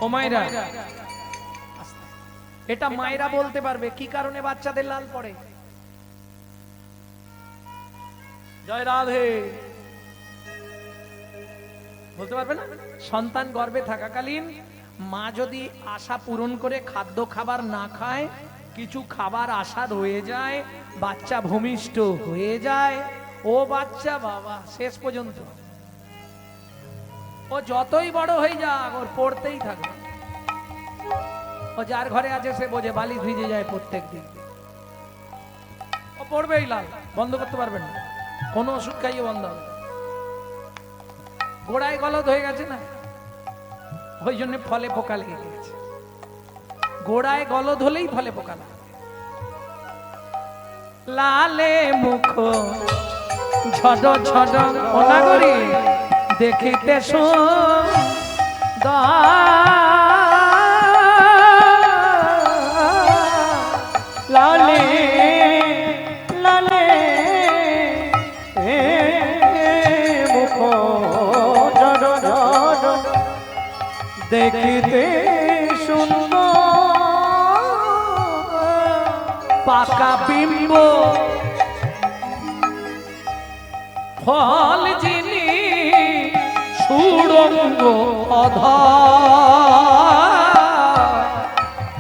ও মায়েরা, এটা মায়েরা বলতে পারবে কি কারণে বাচ্চাদের লাল পড়ে। জয় রাধে, বলতে পারবে না? সন্তান গর্ভে থাকাকালীন মা যদি আশা পূরণ করে খাদ্য খাবার না খায়, কিছু খাবার আশা রয়ে যায়, বাচ্চা ভূমিষ্ঠ হয়ে যায়, ও বাচ্চা বাবা শেষ পর্যন্ত ও যতই বড় হয়ে যাক ওর পড়তেই থাকবে। ও যার ঘরে আছে সে বোঝে বালি ভিজে যায় প্রত্যেক দিন, ও পড়বেই লাল, বন্ধ করতে পারবেন না, কোনো ওষুধ খাইয়ে বন্ধ হবে। গোড়ায় গলদ হয়ে গেছে না, ওই জন্য ফলে পোকা লেগে গেছে। গোড়ায় গলদ হলেই ফলে পোকা লাগে। লালে মুখ ঝড ঝড অনাগরি দেখিতে লালে লালে মুখ ঝড ঝড দেখিতে সুন্দর পাকা বিম্ব ফল যিনি সুড়ঙ্গ অধর,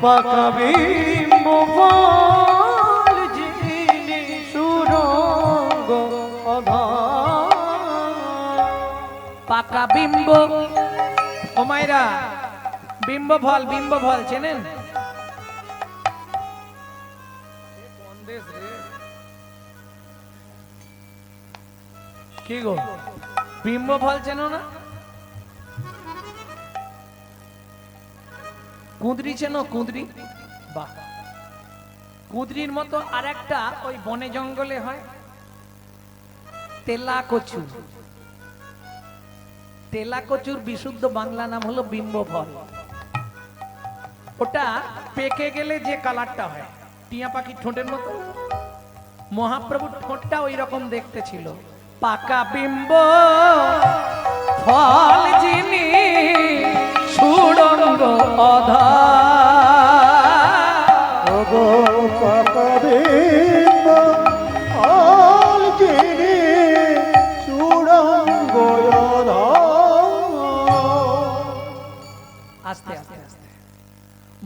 পাকা বিম্ব ফল যিনি সুরঙ্গ অধর। পাকা বিম্ব। ও মায়েরা, বিম্ব ফল চেনেন? কি গো, বিম্ব ফল চেনো না? কুঁদরি চেনো? কুঁদরি, বাহ। কুঁদরির মতো আর একটা ওই বনে জঙ্গলে হয় তেলা কচু। তেলা কচুর বিশুদ্ধ বাংলা নাম হলো বিম্ব ফল। ওটা পেকে গেলে যে কালারটা হয়, টিয়া পাখির ঠোঁটের মতো, মহাপ্রভুর ঠোঁটটা ওই রকম দেখতে ছিল। পাকা বিম্ব ফল যিনি সুড়ঙ্গ অধর, পাকা বিম্ব ফল যিনি সুরঙ্গ অধর। আস্তে আস্তে আস্তে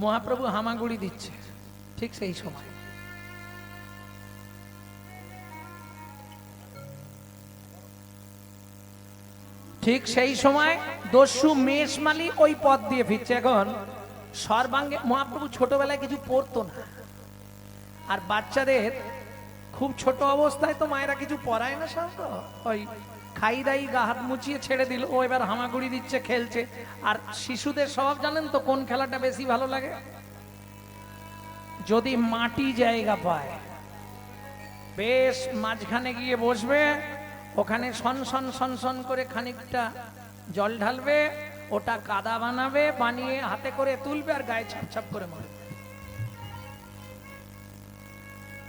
মহাপ্রভু হামাগুড়ি দিচ্ছে, ঠিক সেই সময় দস্যু মেষমালি ওই পথ দিয়ে ফিরছে। এখন সর্বাঙ্গে মহাপ্রভু ছোটবেলায় কিছু পড়তো না, আর বাচ্চাদের খুব ছোট অবস্থায় তো মায়েরা কিছু পড়ায় না, সব ওই খাই দাই গা হাত মুছিয়ে ছেড়ে দিল, ও এবার হামাগুড়ি দিচ্ছে, খেলছে। আর শিশুদের স্বভাব জানেন তো কোন খেলাটা বেশি ভালো লাগে? যদি মাটি জায়গা পায়, বেশ মাঝখানে গিয়ে বসবে, ওখানে সন সন সন সন করে খানিকটা জল ঢালবে, ওটা কাদা বানাবে, বানিয়ে হাতে করে তুলবে আর গায়ে ছাপ ছাপ করে মারবে।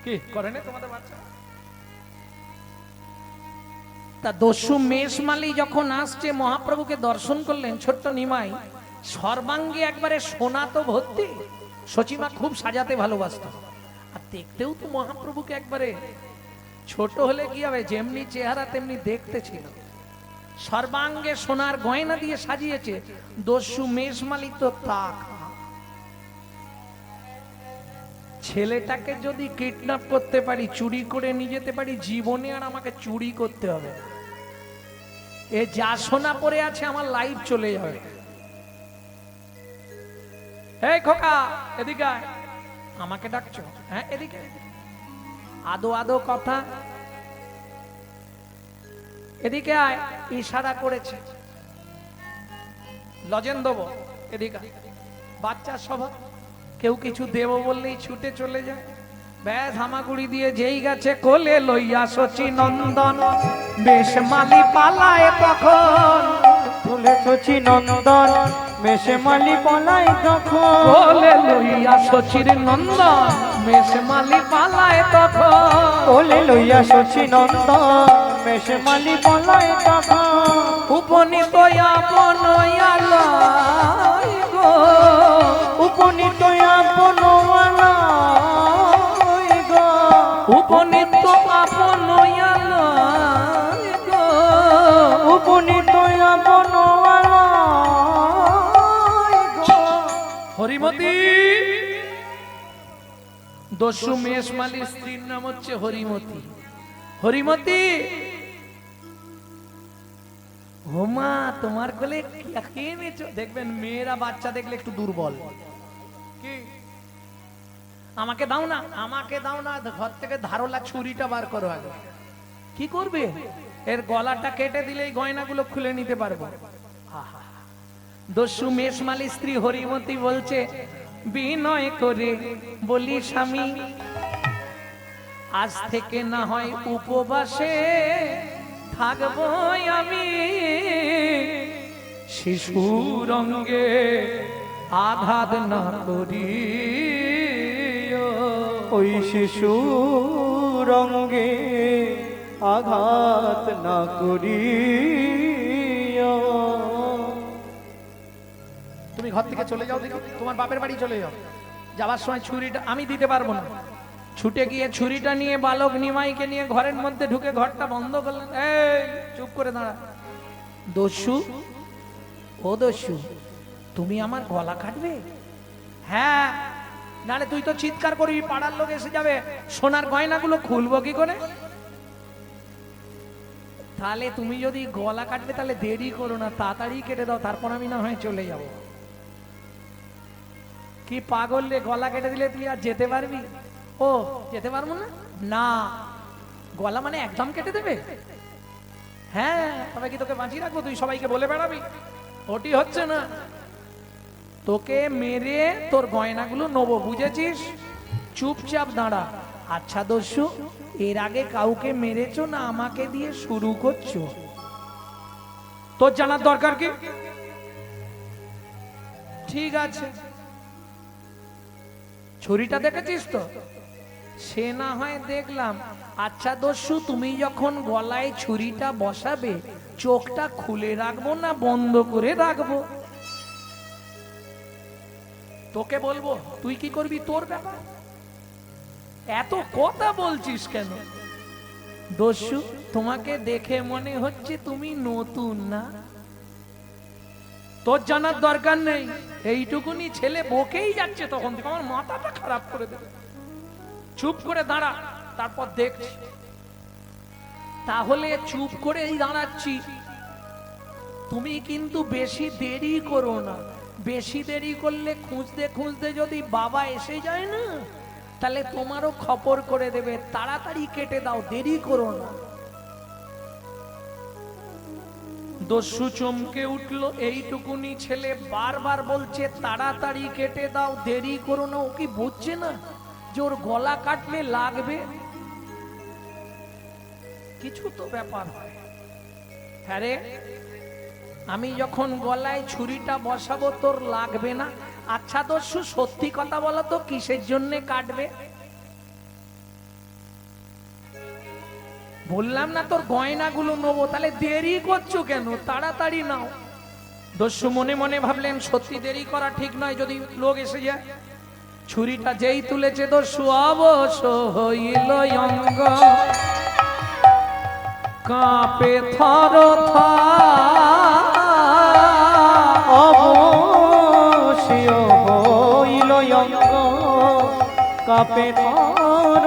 কি করে না তোমাদের বাচ্চা? তা দস্যু মেষমালি যখন আসছে, মহাপ্রভুকে দর্শন করলেন ছোট্ট নিমাই, সর্বাঙ্গে একবারে সোনা তো ভর্তি। সচিমা খুব সাজাতে ভালোবাসত, আর দেখতেও তো মহাপ্রভুকে একবারে, ছোট হলে কি হবে, যেমনি চেহারা তেমনি দেখতে ছিল। সর্বাঙ্গে সোনার গয়না দিয়ে সাজিয়েছে। দস্যু মেষমালি তো তাক, ছেলেটাকে যদি কিডন্যাপ করতে পারি, চুরি করে নিয়ে যেতে পারি, জীবনে আর আমাকে চুরি করতে হবে না। এ যা সোনা পড়ে আছে আমার লাইফ চলে যাবে। এই খোকা এদিকে আয়, আমাকে ডাকছো? হ্যাঁ এদিকে। আদো আদো কথা, এদিকে আয়, ইশারা করেছে, লজেন দেবো, এদিকে। বাচ্চার স্বভাব, কেউ কিছু দেব বললেই ছুটে চলে যায়। ব্যাস হামাগুড়ি দিয়ে যেই গেছে কোলে লইয়া শচী নন্দন, বেশ মালি পালায় তখন, কোলে শচী নন্দন মেষে মালি পলায় তখন, কোলে লইয়া শচীর নন্দন মেষে মালি পালায় তখন, কোলে লইয়া শচী নন্দন মেষে মালি পলায় তখন, উপনীত আপন আলাই গো হরিমতি। দস্যু মেষমালির স্ত্রীর নাম হচ্ছে হরিমতি। হরিমতি, হোমা তোমার কোলে কে এনেছো? দেখবেন মেয়েরা বাচ্চা দেখলে একটু দুর্বল। কি আমাকে দাও না, আমাকে দাও না, ঘর থেকে ধারলা ছুরিটা বার করো আগে। কি করবে? এর গলাটা কেটে দিলেই গয়নাগুলো খুলে নিতে পারবো। আহা, দস্যু মেষমালির স্ত্রী হরিমতি বলছে, বিনয় করে বলি স্বামী, আজ থেকে না হয় উপবাসে থাকবো আমি, শিশুর অঙ্গে আঘাত না করি, ওই শিশু রঙ্গে আঘাত না করি। তুমি ঘর থেকে চলে যাও, দেখি তোমার বাপের বাড়ি চলে যাও। যাওয়ার সময় ছুরিটা আমি দিতে পারবো না। ছুটে গিয়ে ছুরিটা নিয়ে বালক নিমাইকে নিয়ে ঘরের মধ্যে ঢুকে ঘরটা বন্ধ করলেন। এই চুপ করে দাঁড়া। দস্যু, ও দস্যু, তুমি আমার গলা কাটবে? হ্যাঁ, নালে তুই তো চিৎকার করবি, পাড়ার লোক এসে যাবে, সোনার গয়নাগুলো খুলবো কি করে? তাহলে তুমি যদি গলা কাটবে তাহলে দেরি করো না, তাড়াতাড়ি কেটে দাও, তারপর আমি না হয় চলে যাব। কি পাগল রে, গলা কেটে দিলে তুই আর যেতে পারবি? ও যেতে পারবো না? না, গলা মানে একদম কেটে দেবে? হ্যাঁ, তবে কি তোকে বাঁচিয়ে রাখবো? তুই সবাইকে বলে বেড়াবি? ওটি হচ্ছে না, তোকে মেরে তোর গয়নাগুলো নেবো, বুঝেছিস? চুপচাপ দাঁড়া। আচ্ছা দস্যু, এর আগে কাউকে মেরেছো না আমাকে দিয়ে শুরু করছো? তোর জানার দরকার কি? ঠিক আছে, ছুরিটা দেখেছিস তো? সে না হয় দেখলাম। আচ্ছা দস্যু, তুমি যখন গলায় ছুরিটা বসাবে, চোখটা খুলে রাখবো না বন্ধ করে রাখবো? তোকে বলবো, তুই কি করবি তোর ব্যাপার। এত কথা বলছিস কেন? দস্যু, তোমাকে দেখে মনে হচ্ছে তুমি নতুন না? তোর জানার দরকার নেই, এইটুকুনি ছেলে বকেই যাচ্ছে, তখন থেকে আমার মাথাটা খারাপ করে দেবে। চুপ করে দাঁড়া, তারপর দেখছি। তাহলে চুপ করেই দাঁড়াচ্ছি। তুমি কিন্তু বেশি দেরি করো না, বেশি দেরি করলে খুঁজতে খুঁজতে যদি বাবা এসে যায় না, তাহলে তোমারও খবর করে দেবে। তাড়াতাড়ি কেটে দাও, দেরি করো না। দস্যু চমকে উঠলো, এইটুকুনি ছেলে বারবার বলছে তাড়াতাড়ি কেটে দাও, দেরি করো না। ও কি বুঝছে না যে ওর গলা কাটলে লাগবে? কিছু তো ব্যাপার হয়। হ্যাঁ রে, আমি যখন গলায় ছুরিটা বসাবো তোর লাগবে না? আচ্ছা দস্যু, সত্যি কথা বলো তো, কিসের জন্য কাটবে? বললাম না তোর গয়নাগুলো নেবো, তাহলে দেরি করছো কেন? তাড়াতাড়ি নাও। দস্যু মনে মনে ভাবলেন, সত্যি দেরি করা ঠিক নয়, যদি লোক এসে যায়। ছুরিটা যেই তুলেছে দস্যু অবশ হইল অঙ্গ, কাঁপে থর অবশ্যই হইল অঙ্গ, কাপে থর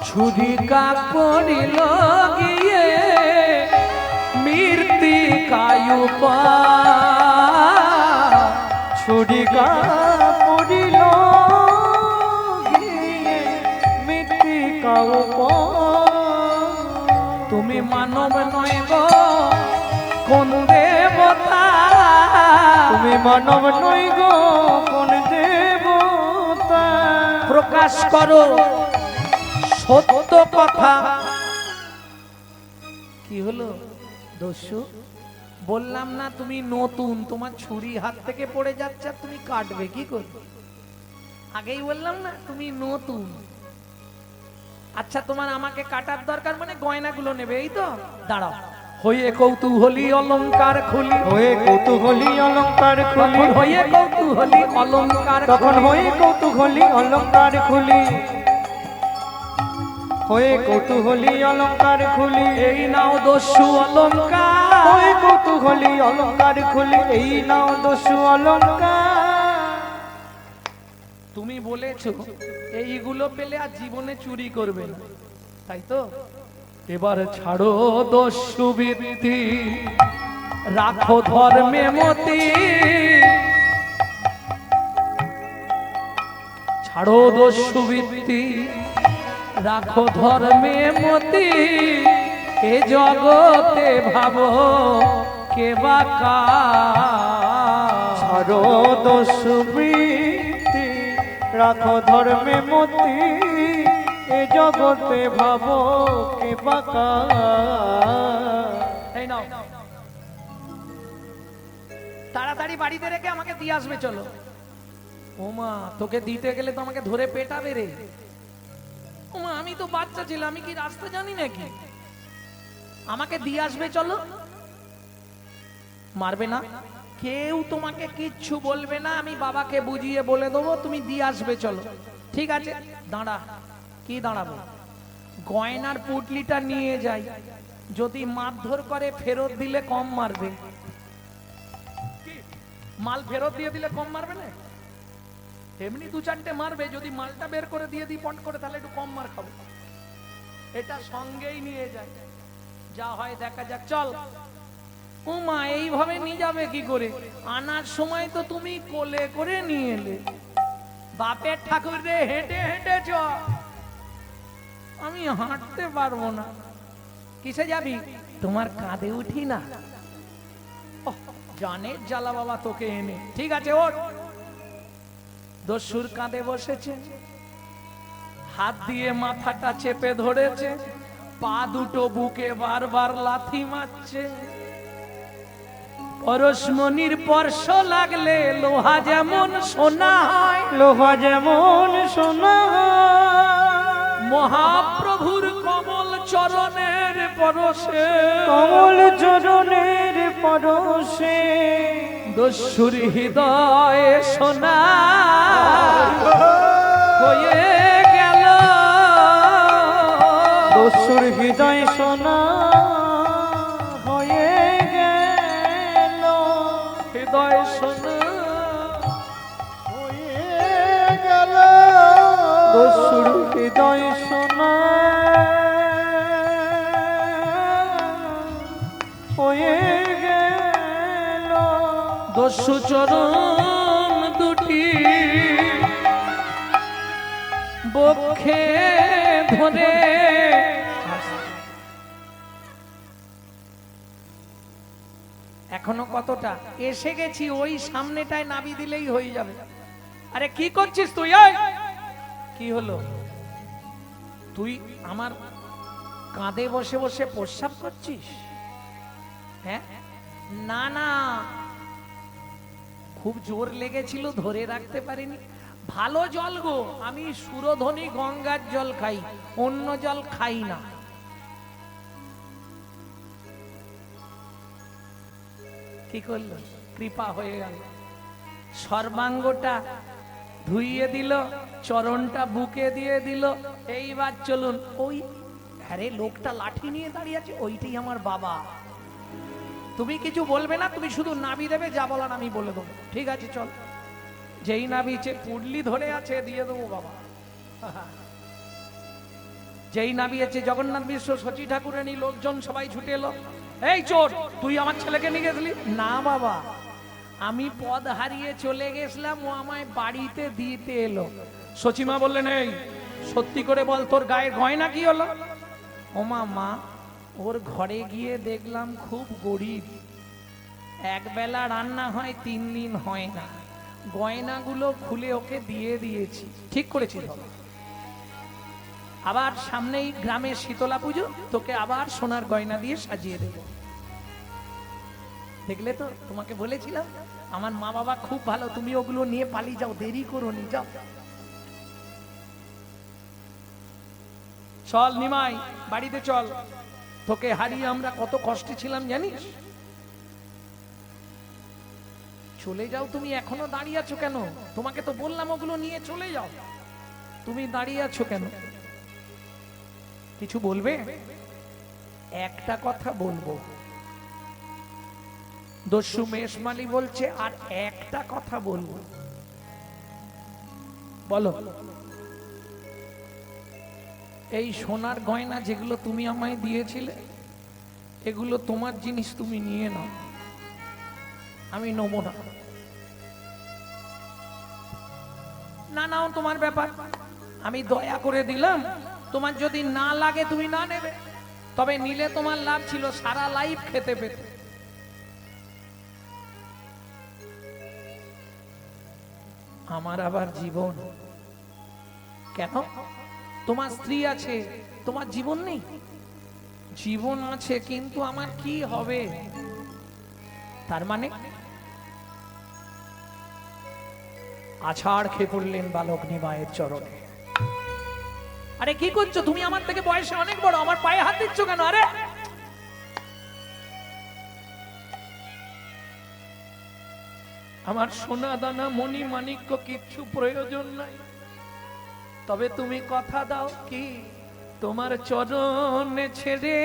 ছুরি কাপড়িল গিয়ে মৃত্তিকায়ু পা, ছুরি কাপড়িল গিয়ে মৃত্তিকাও তুমি মানব নয় গো কোন দেবতা, তুমি মানব নই গো কোন দেবতা, প্রকাশ করো সত্য কথা। কি হলো দস্যু? বললাম না তুমি নতুন, তোমার ছুরি হাত থেকে পড়ে যাচ্ছে, আর তুমি কাটবে কি করবে? আগেই বললাম না তুমি নতুন। আচ্ছা, তোমার আমাকে কাটার দরকার মানে গয়নাগুলো নেবে, এই তো? দাঁড়াও। হয়ে কৌতূহলী অলংকার খুলি, হয়ে কৌতূহলী অলংকার খুলি, হয়ে কৌতূহলী অলংকার, তখন হয়ে কৌতূহলী অলংকার খুলি, হয়ে কৌতূহলী অলংকার খুলি, এই নাও দস্যু অলংকার, হয়ে কৌতূহলী অলংকার খুলে এই নাও দস্যু অলংকার। তুমি বলেছো এইগুলো পেলে আর জীবনে চুরি করবে না, তাই তো? এবার ছাড়ো দস্যু বৃত্তি, রাখো ধর্মে মতি। ছাড়ো দস্যু বৃত্তি, রাখো ধর্মে মতি। এ জগতে ভাবো কে বা কার। ছাড়ো দস্যু বৃত্তি, রাখো ধর্মে মতি। এ জগতে ভাবো কে বা কার। এই নাও, তাড়াতাড়ি বাড়িতে রেখে আমাকে দিয়ে আসবে, চলো। ওমা, তোকে দিতে গেলে তো আমাকে ধরে পেটাবে রে। ওমা, আমি তো বাচ্চা ছিলাম, আমি কি রাস্তা জানি নাকি? আমাকে দিয়ে আসবে, চলো। মারবে না, কেউ তোমাকে কিচ্ছু বলবে না, আমি বাবাকে বুঝিয়ে বলে দেবো, তুমি দিয়ে আসবে, চলো। ঠিক আছে, দাঁড়া। কি দাঁড়াবো? গয়নার পুটলিটা নিয়ে যাই, যদি মারধর করে ফেরত দিলে কম মারবে। মাল ফেরত দিয়ে দিলে কম মারবে না? এমনি দু চারটে মারবে, যদি মালটা বের করে দিয়ে দিই পট করে, তাহলে একটু কম মার খাবো। এটা সঙ্গেই নিয়ে যায়, যা হয় দেখা যাক, চল। ও মা, এইভাবে নিয়ে যাবে কি করে? আনার সময় তো তুমি কোলে করে নিয়ে এলে। বাপের ঠাকুর রে, হেঁটে হেঁটে চ। আমি হাঁটতে পারবো না। কিসে যাবি? তোমার কাঁধে উঠি না। ওহ, জানের জ্বালা বাবা তোকে এনে। ঠিক আছে, ওঠ। দস্যুর কাঁধে বসেছে, হাত দিয়ে মাথাটা চেপে ধরেছে, পা দুটো বুকে বারবার লাথি মারছে। পরশমণির স্পর্শ লাগলে লোহা যেমন সোনা হয়, লোহা যেমন সোনা হয়। মহাপ্রভুর কমল চরণের পরশে, কমল চরণের পরশে দস্যুর হৃদয়ে সোনা হয়ে গেল। দস্যুর হৃদয় সোনা হয়ে গেল। হৃদয় সোনা হয়ে গেল। দস্যুর হৃদয় সোনা হয়ে গেল। দস্যু চরণ দুটি বক্ষে ধরে, এখনো কতটা এসে গেছি, ওই সামনেটায় নাবি দিলেই হয়ে যাবে। আরে কি করছিস তুই? এই কি হলো? তুই আমার কাঁধে বসে বসে প্রস্রাব করছিস? হ্যাঁ, না না, খুব জোর লেগেছিল, ধরে রাখতে পারিনি। ভালো জল গো, আমি সুরধনী গঙ্গার জল খাই, অন্য জল খাই না। কি করলো? কৃপা হয়ে গেল। সর্বাঙ্গটা ধুইয়ে দিল, চরণটা বুকে দিয়ে দিল। এইবার চলুন। ওই আরে লোকটা লাঠি নিয়ে দাঁড়িয়ে আছে, ওইটাই আমার বাবা। তুমি কিছু বলবে না, তুমি শুধু নাবি দেবে, যা বলার আমি বলে দেবো। ঠিক আছে, চল। যেই নাবিছে পুডলি ধরে আছে, দিয়ে দেবো বাবা। যেই নাবিয়েছে জগন্নাথ মিশ্র, শচী ঠাকুরানী, লোকজন সবাই ছুটে এলো। এই চোর, তুই আমার ছেলেকে নিয়ে গেছিলি? না বাবা, আমি পদ হারিয়ে চলে গেছিলাম, ও আমায় বাড়িতে দিতে এলো। সচিমা বললেন, এই সত্যি করে বল, তোর গায়ের গয়না কি হলো? ওমা মা, ওর ঘরে গিয়ে দেখলাম খুব গরিব, একবেলা রান্না হয়, 3 দিন হয় না। গয়নাগুলো খুলে ওকে দিয়ে দিয়েছি। ঠিক করেছি বাবা। আবার সামনেই গ্রামের শীতলা পুজো, তোকে আবার সোনার গয়না দিয়ে সাজিয়ে দেব। দেখলে তো, তোমাকে বলেছিলাম আমার মা বাবা খুব ভালো, তুমি ওগুলো নিয়ে পালিয়ে যাও, দেরি করো নি, যাও। চল নিমাই, বাড়িতে চল। তোকে হারিয়ে আমরা কত কষ্টে ছিলাম জানিস? চলে যাও তুমি, এখনো দাঁড়িয়ে আছো কেন? তোমাকে তো বললাম ওগুলো নিয়ে চলে যাও, তুমি দাঁড়িয়ে আছো কেন? কিছু বলবে? একটা কথা বলবো, দস্যু মেষমালি বলছে, আর একটা কথা বলবো, বলো। এই সোনার গয়না যেগুলো তুমি আমায় দিয়েছিলে, এগুলো তোমার জিনিস, তুমি নিয়ে নাও, আমি নেবো না। না নাও, তোমার ব্যাপার, আমি দয়া করে দিলাম, তোমার যদি না লাগে তুমি না নেবে, তবে নিলে তোমার লাভ ছিল, সারা লাইফ খেতে পেতে। আমার আবার জীবন কেন? তোমার স্ত্রী আছে, তোমার জীবন নেই? জীবন আছে, কিন্তু আমার কি হবে? তার মানে আছাড় খেয়ে পড়লেন বালক নিমায়ের চরণে। আরে কি করছো তুমি? আমার থেকে বয়সে অনেক বড়, আমার পায়ে হাত দিচ্ছ কেন? আরে আমার সোনা দানা মণি মাণিক্য কিচ্ছু প্রয়োজন নাই, তবে তুমি কথা দাও কি তোমার চরণে ছেড়ে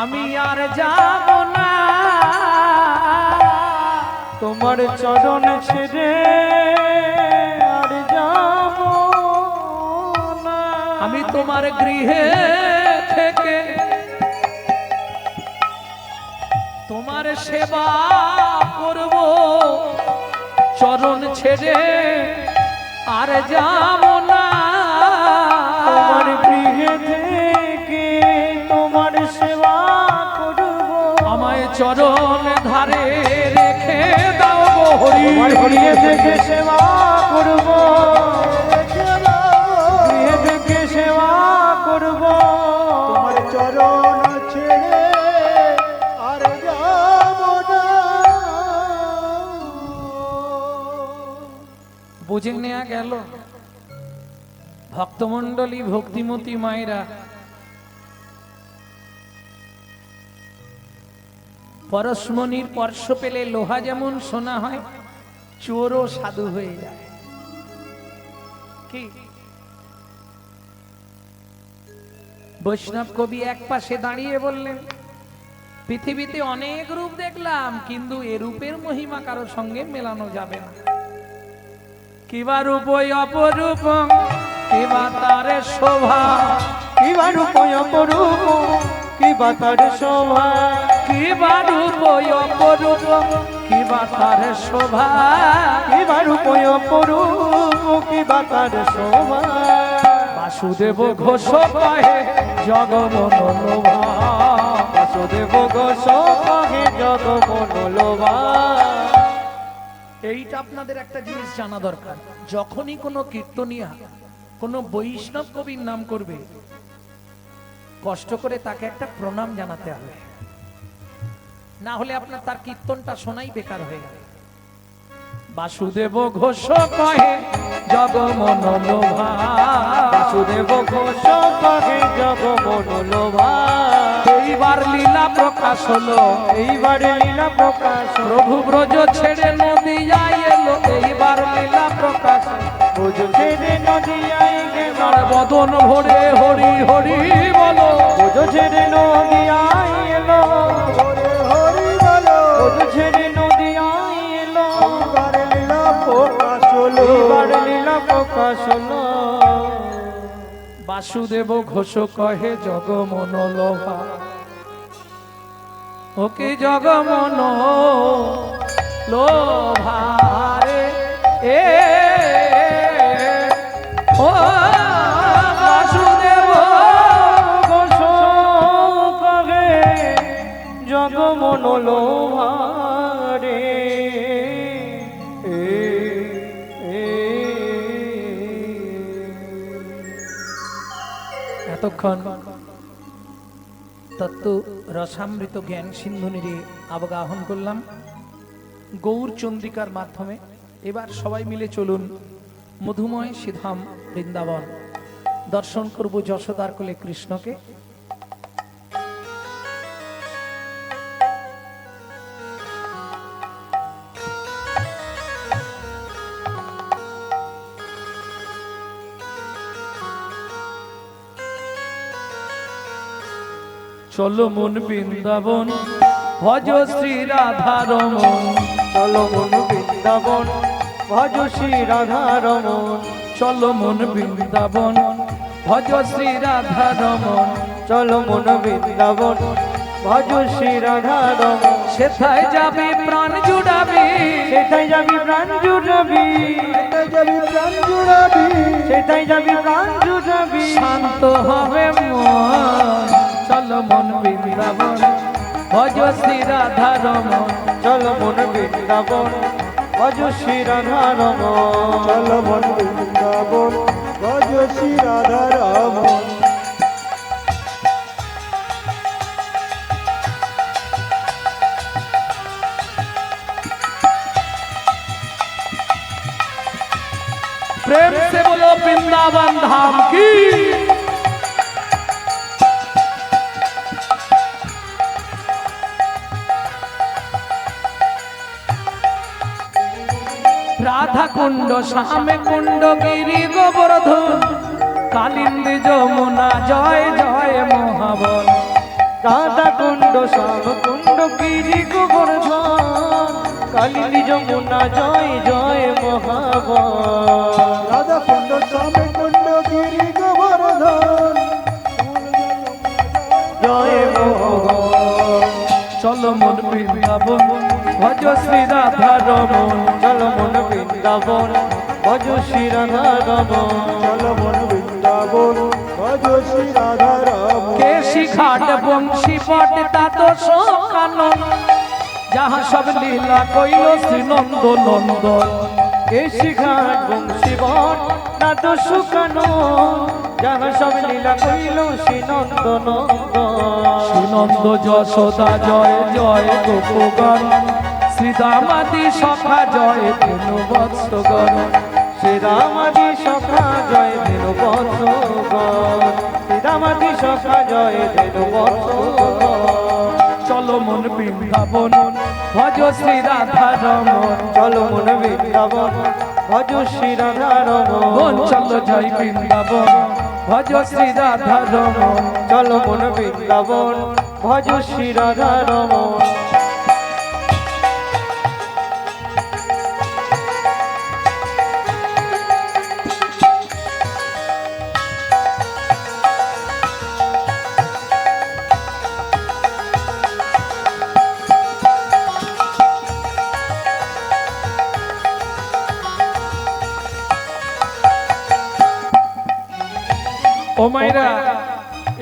আমি আর যাব না। তোমার চরণ ছেড়ে আর যাব না। আমি তোমার গৃহে থেকে তোমার সেবা করব, চরণ ছেড়ে আর যাব না। তোমার গৃহে থেকে তোমার সেবা করব, আমায় চরণ ধারে রেখে দাও গো হরি। তোমার গৃহে থেকে সেবা করব, গৃহে থেকে সেবা করব, তোমার চরণ ছেড়ে আর যাব না। বুঝে নেওয়া গেল ভক্তমণ্ডলী, ভক্তিমতী মায়েরা, পরশমণির স্পর্শ পেলে লোহা যেমন সোনা হয়, চোরও সাধু হয়ে যায়। কি বৈষ্ণব কবি এক পাশে দাঁড়িয়ে বললেন, পৃথিবীতে অনেক রূপ দেখলাম, কিন্তু এ রূপের মহিমা কারো সঙ্গে মেলানো যাবে না। কিবা রূপ অপরূপ, কিবা তার শোভা, কিবা রূপ অপরূপ, কিবা তার শোভা, কিবা রূপ অপরূপ, কিবা তার শোভা, কিবা রূপ অপরূপ, কিবা তার শোভা। বাসুদেব ঘোষ কহে জগমন লোভা, বাসুদেব ঘোষ কহে জগমন লোভা। এইটা আপনাদের একটা জিনিস জানা দরকার, যখনই কোনো কীর্তনিয়া কোনো বৈষ্ণব কবির নাম করবে, কষ্ট করে তাকে একটা প্রণাম জানাতে হবে, না হলে আপনার তার কীর্তনটা শোনাই বেকার হয়ে গেল। বাসুদেব ঘোষ কহে জগমন লোভা, বাসুদেব ঘোষ কহে জগমন লোভা। এইবার লীলা প্রকাশ হলো, এইবার লীলা প্রকাশ, প্রভু ব্রজ ছেড়ে নদিয়ায় এলো, এইবার লীলা প্রকাশ, ব্রজ ছেড়ে নদিয়ায় গেল, আর বদন ভরে হরি হরি বলো, ব্রজ ছেড়ে নদিয়ায় এলো, হরি হরি বলো, ব্রজ ছেড়ে নদিয়ায় এলো। এইবার লীলা প্রকাশ হলো, এইবার লীলা প্রকাশ হলো। বাসুদেব ঘোষ কহে জগমন লোভা, ওকে জগমন লোভারে এ ও বাসুদেব ঘোষ কহে জগমন লোভা রে। এতক্ষণ তত্ত্ব রসামৃত জ্ঞান সিন্ধুনিরে অবগাহন করলাম গৌর চন্দ্রিকার মাধ্যমে। এবার সবাই মিলে চলুন মধুময় শ্রীধাম বৃন্দাবন দর্শন করব যশোদার কোলে কৃষ্ণকে। চলো মন বৃন্দাবন ভজ শ্রী রাধা রমন চলো মন বৃন্দাবন ভজ শ্রী রাধা রমন চলো মন বৃন্দাবন ভজ শ্রী রাধা রমন চলো মন বৃন্দাবন ভজ শ্রী রাধা রমন সেথায় যাবি প্রাণ জুড়াবি সেটাই যাবি প্রাণ জুড়াবি সেটাই যাবি প্রাণ জুড়াবি সেটাই যাবি প্রাণ জুড়াবি শান্ত হবে মন চলো মন বৃন্দাবন ভজ শ্রী রাধা রমন চলো মন বৃন্দাবন ভজ শ্রী রাধা রমন চলো মন বৃন্দাবন ভজ শ্রী রাধা রমন प्रेम से बोलो वृंदावन धाम की राधा कुंड श्याम कुंड गिरी गोवर्धन कालिंदी যমুনা জয় জয় মহাবন রাধা কুণ্ড শ্যাম কুণ্ড গিরি গোবর্ধন কালিন্দী যমুনা জয় জয় মহাবন রাধা কুণ্ড শ্যাম কুণ্ড গিরি গোবর্ধন জয় মহাবন চলো মন বৃন্দাবন ভজ শ্রী রাধা রমন চলো মন বৃন্দাবন ভজ শ্রী রাধা রমন চলো মন বৃন্দাবন ভজ শ্রী রাধা রমন কেশি ঘাট বংশী পট তাত কানন যাহা সব লীলা কইল শ্রী নন্দ নন্দন কেশি ঘাট বংশী বট নাদ সুকানো যাহা সব লীলা কইল শ্রী নন্দ শ্রী নন্দ যশোদা জয় জয় গোপগণ শ্রীদামাদি সখা জয় ধনু বৎসগণ শ্রীরামাদি সখা জয় ধেনু বৎসগণ শ্রীরামাদি সখা জয় ধেনু বৎসগণ চলো মন বৃন্দাবন ভজ শ্রী রাধা রমন চলো মন বৃন্দাবন ভজ শ্রী রাধা রমন চলো জয় বৃন্দাবন ভজ শ্রী রাধা রমন চলো মন বৃন্দাবন ভজ শ্রী রাধা রমন ও মাইরা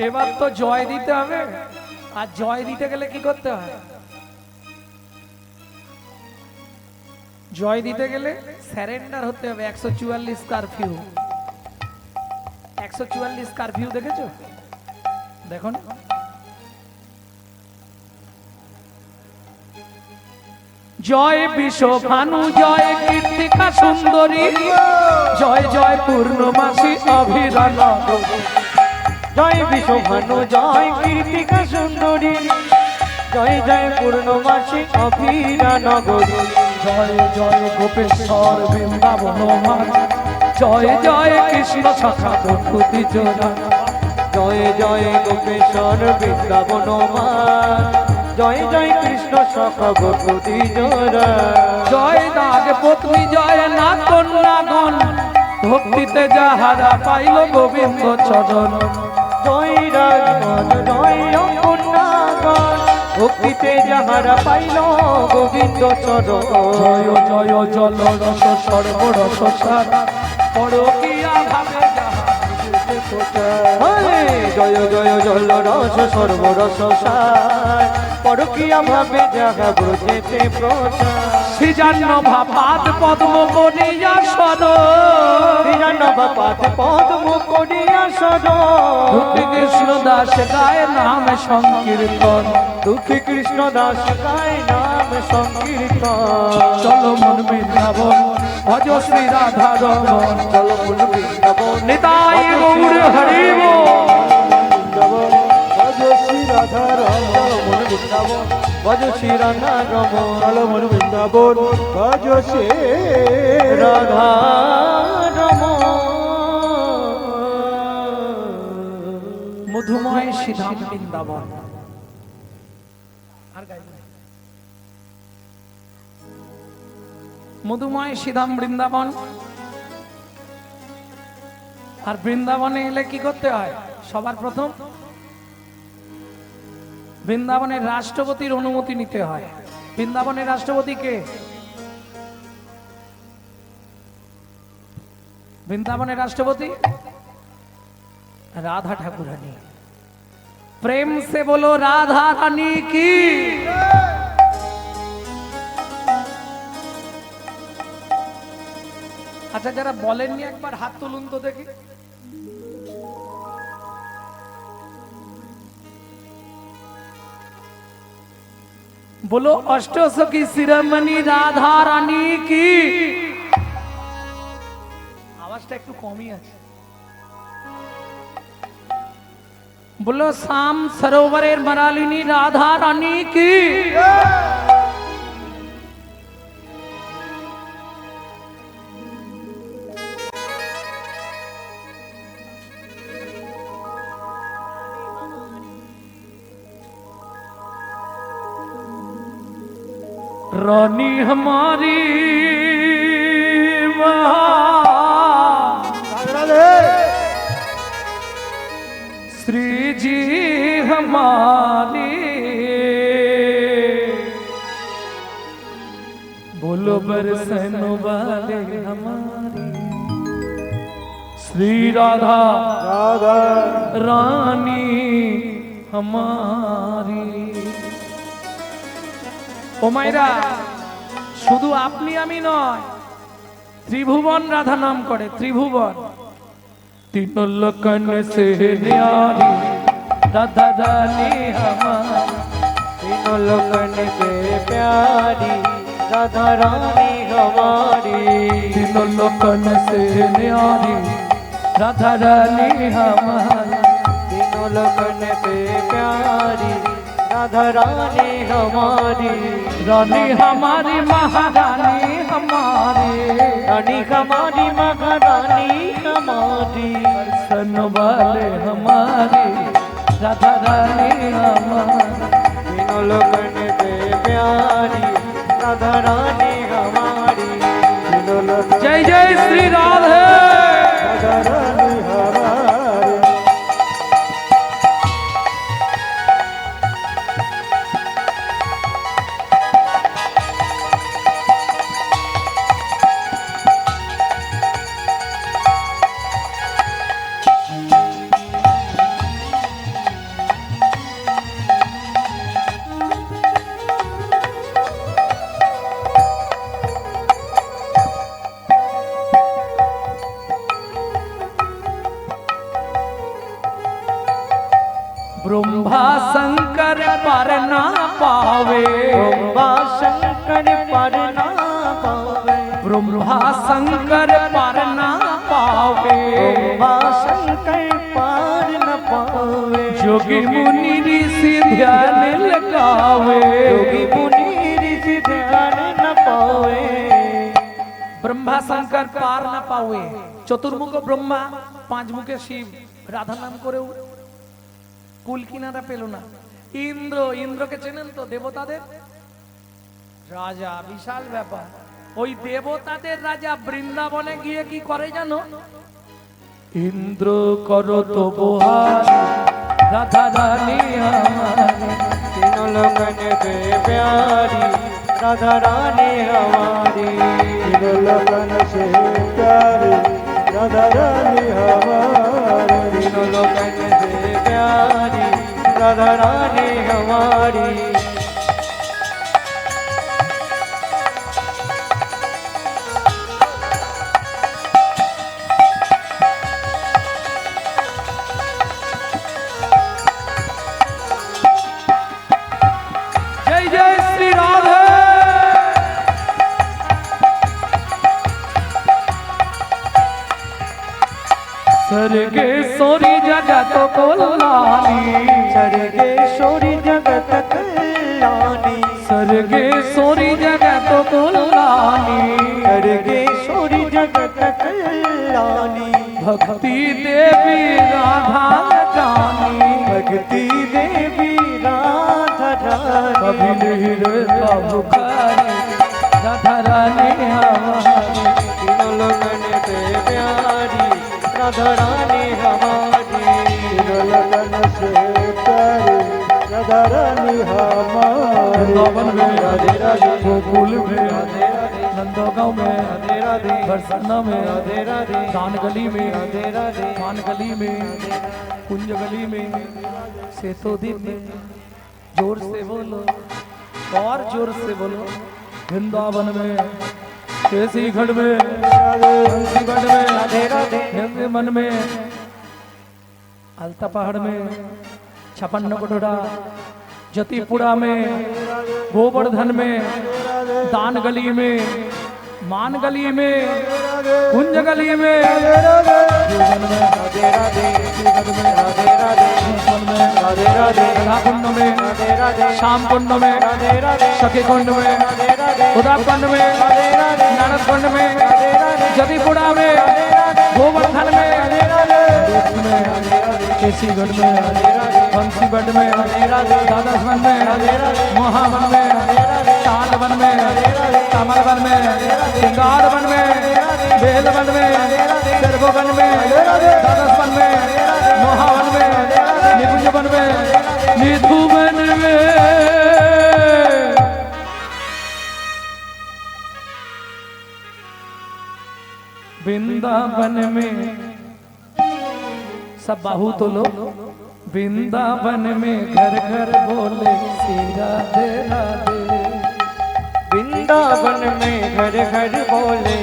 এবার তো জয় দিতে হবে আর জয় দিতে গেলে কি করতে হয় জয় দিতে গেলে স্যারেন্ডার হতে হবে 144 কারফিউ 144 কারফিউ দেখেছো দেখো না জয় বিশ্ব ভানু জয় কীর্তিকা সুন্দরী জয় জয় পূর্ণমাসী অভিরান জয় বিশ্বভানু জয় কীর্তিকা সুন্দরী জয় জয় পূর্ণমাসী অভিরা নগরী জয় জয় গোপেশ্বর বৃন্দাবন মাঝ জয় জয় কৃষ্ণ সখা প্রকৃতি জোড়া জয় জয় গোপেশ্বর বৃন্দাবন মা জয় জয় কৃষ্ণ সখা গোপতি জোড়া জয় নাগ পত্নী জয় না কন্যাগণ ভক্তিতে যাহারা পাইল গোবিন্দ চরণ জয় রাজমন জয় কন্যাগণ ভক্তিতে যাহারা পাইল গোবিন্দ চরণ জয় জয় জল রস সর্বরস সার পরকিয়া ভাবে যাহা বুঝিতে প্রচার। জয় জয় জল রস সর্বরস সার পরকিয়া ভাবে যাহা ব্রজেতে প্রচার সৃজান্ন ভাপাত পদ্ম করিয়া সর পাত পদ্ম করিয়া সদ দুঃখী কৃষ্ণ দাস গায় নাম সংকীর্তন দুঃখী কৃষ্ণ দাস গায় নাম সংকীর্তন চলো মন বৃন্দাবন ভজ শ্রী রাধা রমন চলো মন বৃন্দাবন নিতাই গৌর হরি বল। বৃন্দাবন ভজ শ্রী রাধা রমন চলো মন বৃন্দাবন ভজ শ্রী রাধা রমন চলো মন বৃন্দাবন ভজ শ্রী রাধা রমন মধুময় শ্রীধাম বৃন্দাবন আর গাইব না। মধুময় শ্রীধাম বৃন্দাবন। আর বৃন্দাবনে এলে কি করতে হয়? সবার প্রথম বৃন্দাবনের রাষ্ট্রপতির অনুমতি নিতে হয়। বৃন্দাবনের রাষ্ট্রপতি কে? বৃন্দাবনের রাষ্ট্রপতি রাধা ঠাকুরানী। প্রেম সে বলো রাধা রানী কি। আচ্ছা, যারা বলেননি একবার হাত তুলুন তো দেখি। बोलो अष्टसखी शिरोमणि राधा रानी की। आवाजটা একটু কমই আছে। बोलो शाम सरोवरेर मरालिनी राधा रानी की। रानी हमारी श्री जी हमारी। बोलो बरसन वाले हमारी श्री राधा রাধা रानी हमारी। ও মায়েরা, শুধু আপনি আমি নয়, ত্রিভুবন রাধা নাম করে। ত্রিভুবন तीनों लोकन से न्यारी राधा रानी हमारी। तीनों लोगन के प्यारी राधा रानी हमारी। तीनों लोकन से न्यारी राधा रानी हमारी। तीनों लोगन के प्यारी राधा रानी हमारी। रानी हमारी महारानी हमारी। रानी हमारी महारानी हमारी। सन वाले हमारी राधा रानी हमारी। तीनों लोगन के प्यारी राधा रानी हमारी। तीनों लोग जय जय श्री राधे। রাধা রানী हमारी। ब्रह्मा शंकर पर ना पावे। ब्रह्मा शंकर पर ना पावे। ब्रह्मा शंकर पर ना पावे। ब्रह्मा शंकर पार न पावे। जोगी मुनि ऋषि ध्यान लगावे। योगी मुनि ऋषि ध्यान न पावे। ब्रह्मा शंकर पार ना पावे। चतुर्मुख ब्रह्मा, पांच मुखे शिव राधा नाम करेও কুল কিনারা পেল না। ইন্দ্র, ইন্দ্রকে চেনেন তো? দেবতাদের রাজা, বিশাল ব্যাপার। ওই দেবতাদের রাজা বৃন্দাবনে গিয়ে কি করে জানো? ইন্দ্র করো তো বহার রাধা রানী हमारी। तीनों लोगन के प्यारी राधा रानी हमारी। तीनों लोगन से प्यारी राधा रानी हमारी। तीनों लोगन से प्यारी राधा रानी हमारी। जय जय श्री राधे। सर्गेश्वरी जगत कल्याणी। सर्गेश्वरी जगत कल्याणी। सर्गेश्वरी जगत कल्याणी। सर्गेश्वरी जगत कल्याणी। भक्ति देवी राधा रानी। भक्ति देवी राधा रानी। कभी नहीं रे बाबू राधा रानी हमारी। वृंदावन में राधे राधे गोकुल में राधे राधे नंदगांव में राधे राधे बरसाना में राधे राधे दान गली में राधे राधे मान गली में कुंज गली में सेतोदीप में जोर से बोलो और जोर से बोलो वृंदावन में केसीगढ़ में बंसीगढ़ में राधे राधे मन में अलता पहाड़ में छपन्न कोटड़ा जतीपुरा में गोवर्धन में दान गली में मान गली में कुंज गली में जीवन में राधे राधे राधे राधे जीवन में राधे राधे कुंड में राधे राधे श्याम कुंड में राधे राधे सखी कुंड में राधे राधे उदा कुंड में राधे राधे नारद कुंड में राधे राधे जदीपुरा में गोवर्धन में देश में केसीगढ़ में बंसीगढ़ में दादासवन में मोहावन में तालवन में कमलवन में सिंगारवन में बेलवन में सर्ववन में दादासवन में मोहावन में निकुंजवन में निधुवन में वृंदावन में सब बाहु तो लो वृंदावन में घर घर बोले श्री राधे राधे वृंदावन में घर घर बोले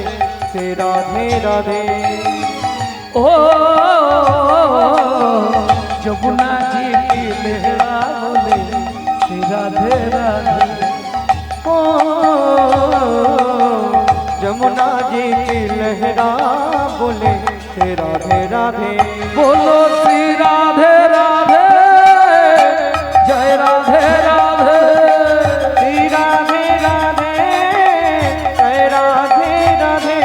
से राधे राधे ओ जमुना जी की लहरा बोले श्री राधे राधे ओ जमुना जी की लहरा बोले से राधे राधे बोलो श्री राधे राधे जय राधे राधे श्री राधे राधे जय राधे राधे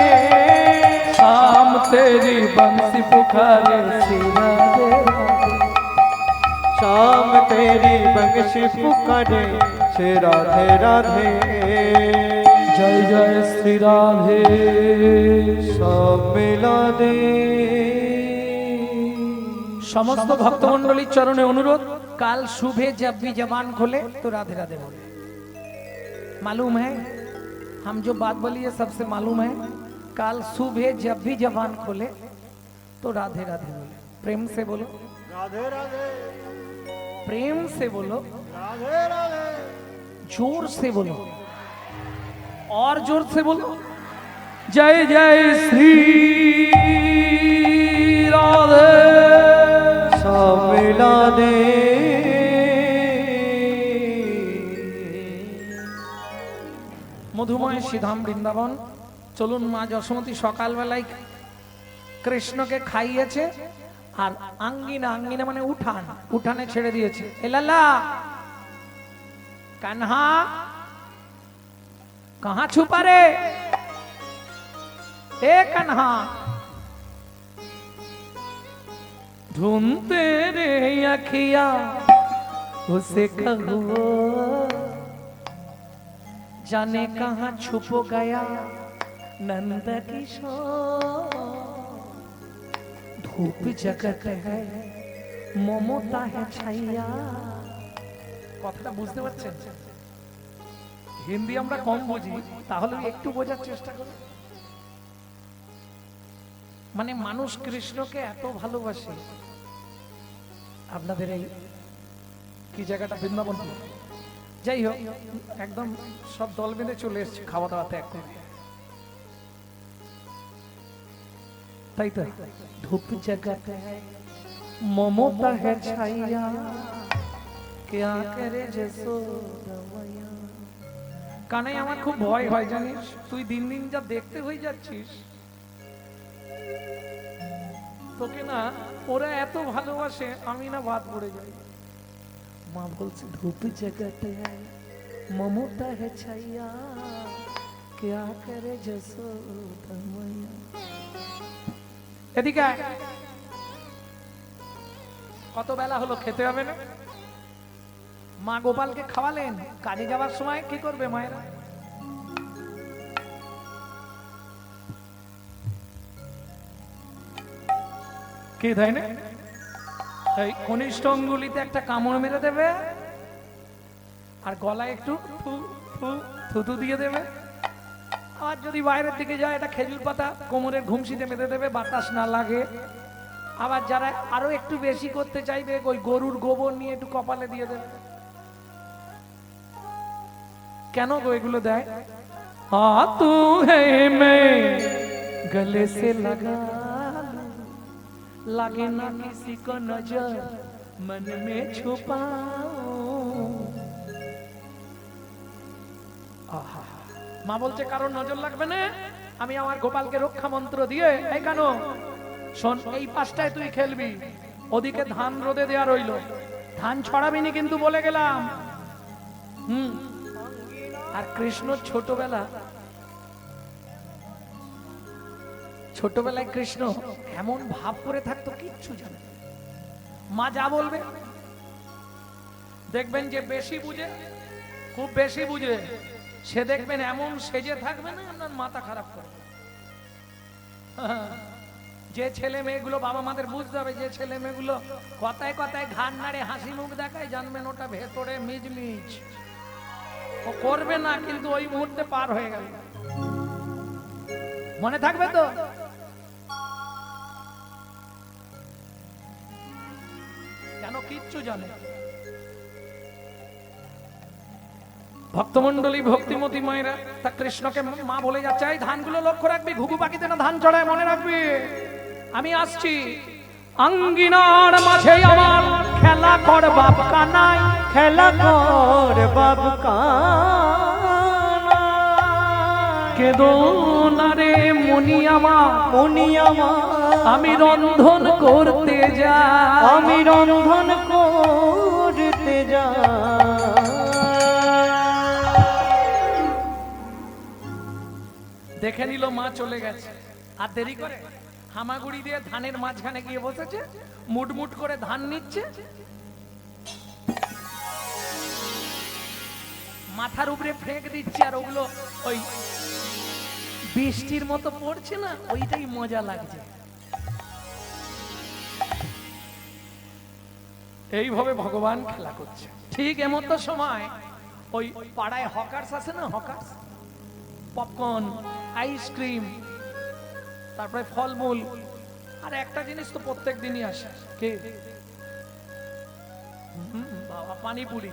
शाम तेरी बंसी पुकारे श्री राधे राधे शाम तेरी बंशी पुकारे से राधे राधे जय जय श्री राधे सब मिला दे समस्त भक्तमंडली चरणे अनुरोध काल सुबह जब भी जबान खोले तो राधे राधे बोले। मालूम है हम जो बात बोली है सबसे मालूम है काल सुबह जब भी जबान खोले तो राधे राधे बोले। प्रेम से बोलो राधे राधे प्रेम से बोलो राधे राधे जोर से बोलो और जोर से बोलो जय जय श्री राधे सब मिला दे মধুময় শ্রীধাম বৃন্দাবন চলুন মা যশোমতী সকালবেলায় কৃষ্ণকে খাইয়েছে আর আঙ্গিনা আঙ্গিনা মানে উঠান উঠানে ছেড়ে দিয়েছে এ লালা কাन्हा कहां छुपा रे ए कान्हा ढूंढते रे अखिया उसे कहो जाने कहां छुप गया नंद किशोर धूप जगत है ममता है छाया কথাটা বুঝতে পারছেন হিন্দি আমরা কম বুঝি তাহলে একটু বোঝার চেষ্টা করুন মানে মানুষ কৃষ্ণকে এত ভালোবাসে আপনাদের এই কি জায়গাটা বৃন্দাবন যাই হোক একদম সব দল বেঁধে চলে এসেছে খাওয়া দাওয়া ত্যাগ করে তাই তো ধূপ जगत है ममता है छाया क्या करे যশোদা মায়া কানাই আমার খুব ভয় হয় জানিস তুই দিন দিন যা দেখতে হয়ে যাচ্ছিস তোকে না ওরা এত ভালোবাসে আমি না বাদ পড়ে যাই মা বলছে ধূপ जगत है ममता है छाया क्या करे যশোদা মায়া এদিকে আয়। কত বেলা হলো খেতে হবে না মা গোপালকে খাওয়ালেন কাজে যাওয়ার সময় কি করবে মায়েরা কি তাই না এই কনিষ্ঠ অঙ্গুলিতে একটা কামড় মেরে দেবে আর গলায় একটু থুতু দিয়ে দেবে। আর যদি বাইরের দিকে যায় এটা খেজুর পাতা কোমরের ঘুমসিতে বেঁধে দেবে, বাতাস না লাগে। আবার যারা আরো একটু বেশি করতে চাইবে ওই গরুর গোবর নিয়ে একটু কপালে দিয়ে দেবে। কেন গো এগুলো দেয়? তু হে মে গলে সে লাগা লাগে না কিসি কো নজর মন মে ছুপাও। আহা, মা বলছে কারোর নজর লাগবে না, আমি আমার গোপালকে রক্ষা মন্ত্র দিয়ে এই কেন শোন, এই পাশটায় তুই খেলবি, ওদিকে ধান রোদে দেয়া রইল, ধান ছড়াবিনি কিন্তু বলে গেলাম। আর কৃষ্ণ ছোটবেলায় কৃষ্ণ এমন ভাব করে থাকতো কিচ্ছু জানে না। মা যা বলবে, দেখবেন যে বেশি বুঝে, খুব বেশি বুঝে, সে দেখবেন এমন সেজে থাকবে না আপনার মাথা খারাপ করে। যে ছেলে মেয়েগুলো বাবা মাদের বুঝতে হবে, যে ছেলে মেয়েগুলো কথায় কথায় ঘাড় নাড়ে হাসি মুখ দেখায়, জানবেন ওটা ভেতরে মিজমিজ, ও করবে না কিন্তু ওই মুহূর্তে পার হয়ে গেল। মনে থাকবে তো? কেন কিচ্ছু জানে। ভক্তমন্ডলী ভক্তিমতী মায়েরা তা কৃষ্ণকে মা বলে যাচ্ছে, এই ধানগুলো লক্ষ্য রাখবি, ঘুঘু পাখিতে না ধান চড়ায়, মনে রাখবি। আমি আসছি, আঙ্গিনার মাঝে আমার খেলা কর বাপ কানাই, খেলা কর বাপ কানাই, কেদো না রে মনি আমার, মনি আমার, আমি রন্ধন করতে যাই, আমি রন্ধন করতে যাই। দেখে নিল মা চলে গেছে, আর দেরি করে হামাগুড়ি দিয়ে ধানের মাঝখানে গিয়ে বসেছে, মুটমুট করে ধান নিচ্ছে, মাথার উপরে ফেঁক দিচ্ছে, আর ওগুলো ওই বৃষ্টির মতো পড়ছে না, ওইটাই মজা লাগছে। এইভাবে ভগবান খেলা করছে। ঠিক এমতো সময় ওই পাড়ায় হকার্স আছে না, হকার্স, পপকর্ন, আইসক্রিম, তারপরে ফলমূল, আর একটা জিনিস তো প্রত্যেক দিনই আসে, কে? বাবা, পানিপুরি,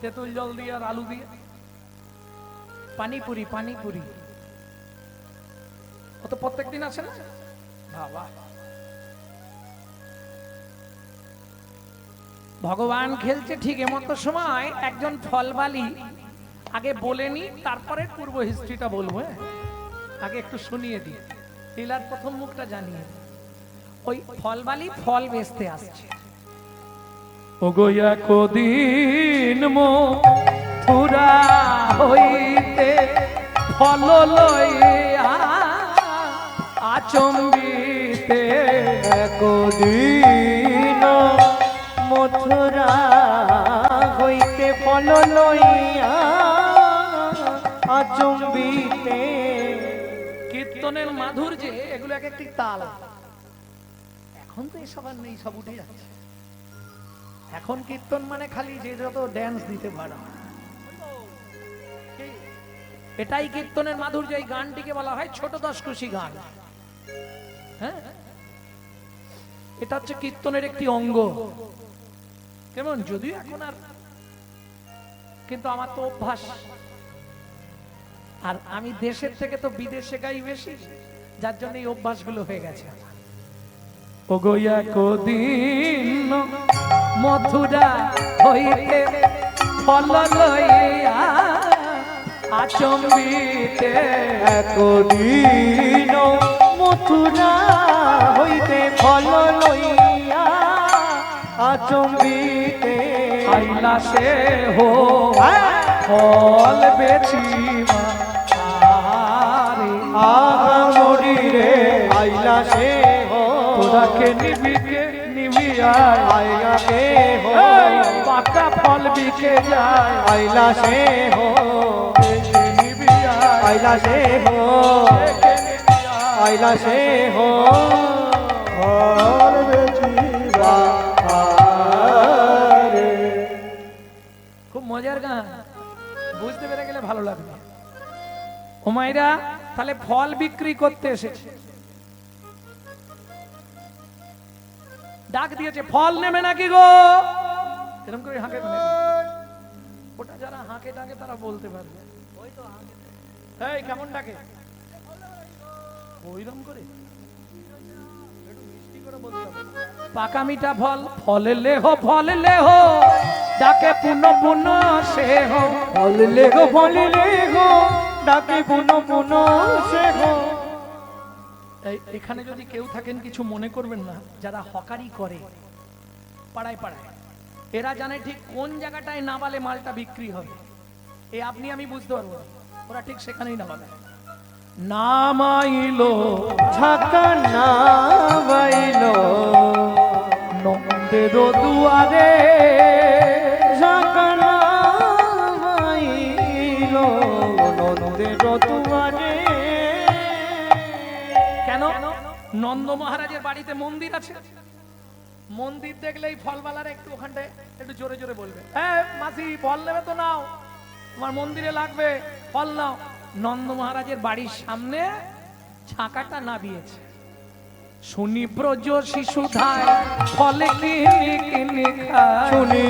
তেঁতুল জল দিয়ে আর আলু দিয়ে পানিপুরি, পানিপুরি, ও তো প্রত্যেক দিন আসে না বাবা। ভগবান খেলছে, ঠিক এমতো সময় একজন ফলবালি, আগে বলেনি তারপরে পূর্ব হিস্ট্রিটা বলবো, আগে একটু শুনিয়ে দিই, লীলার প্রথম মুখটা জানিয়ে। ওই ফলবালি ফল বেচতে আসছে। ওগো একদিন মথুরা হইতে ফল লইয়া আচম্বিতে, একদিন মথুরা হইতে ফল লইয়া আচম্বিতে। কীর্তনের মাধুর্যে এগুলো এক একটি তাল। এখন তো এসব আর নেই, সব উঠে যাচ্ছে। এখন কীর্তন মানে খালি যে যত ড্যান্স দিতে পারো, এটাই কীর্তনের মাধুর্য। এই গানটিকে বলা হয় ছোট দশকুশি গান। হ্যাঁ, এটা হচ্ছে কীর্তনের একটি অঙ্গ। কেমন, যদিও এখন আর, কিন্তু আমার তো অভ্যাস, আর আমি দেশের থেকে তো বিদেশে গাই বেশি, যার জন্য এই অভ্যাসগুলো হয়ে গেছে। ওগো একদিন মথুরা হইতে ফল লইয়া আচম্বিতে, একদিন মথুরা হইতে ফল লইয়া আচম্বিতে। আইলা সে হো ফল বেচিবা, আহামরি রে আইলা সে হো, তোরা কে নিবি, কে নিবি আয়, আইলা সে হো, পাকা ফল বিকে যায়, আইলা সে হো, কে নিবি আয়, আইলা সে হো, কে নিবি আয়, আইলা সে হো, ফল বেচিবা রে। খুব মজার গান। বুঝতে পেরে গেলে ভালো লাগবে। ও মায়েরা তাহলে ফল বিক্রি করতে এসেছে, ডাক দিয়েছে ফল নেবে নাকি গো, এরকম করে হাঁকে মানে ওটা যারা হাঁকে ডাকে তারা বলতে পারবে। এই কেমন ডাকে ওইরকম করে একটু মিষ্টি করে বলতে হবে। পাকা মিঠা ফল ফলে লেহো ফলে লেহো ডাকে পুনো পুনো সে হো, ফল লেগো ফল লেগো ডাকে পুনো পুনো সে গো। এখানে যদি কেউ থাকেন কিছু মনে করবেন না, যারা হকারি করে পাড়ায় পাড়ায় এরা জানে ঠিক কোন জায়গাটায় নাবালে মালটা বিক্রি হবে। আপনি আমি বুঝতে পারবো না, ওরা ঠিক সেখানেই নামাবে। নামাইলো ঝাঁকা না বাইলো নন্দের দুয়ারে, ঝাঁকা না বাইলো নন্দের দুয়ারে। কেন? নন্দ মহারাজের বাড়িতে মন্দির আছে, মন্দির দেখলেই ফলবালার একটু ওখানটায় একটু জোরে জোরে বলবে, হ্যাঁ মাসি ফল নেবে তো নাও, তোমার মন্দিরে লাগবে ফল নাও। নন্দ মহারাজের বাড়ির সামনে ছাকাটা নাবিয়েছে, শুনি ব্রজ শিশুধায় ফলে কিনি কিনি খায়, শুনি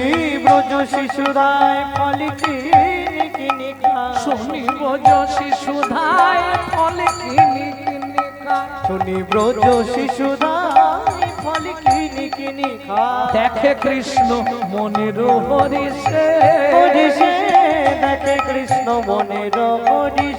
ব্রজ শিশুরায় ফল কিনি কিনি খায়, শুনি ব্রজ শিশুধায় ফলে কিনি কিনি খায়, শুনি ব্রজ শিশুরায় ফল কিনি কিনি খায়। দেখে কৃষ্ণ মনের হরিষে, হরিষে দেখে কৃষ্ণ মনের হরি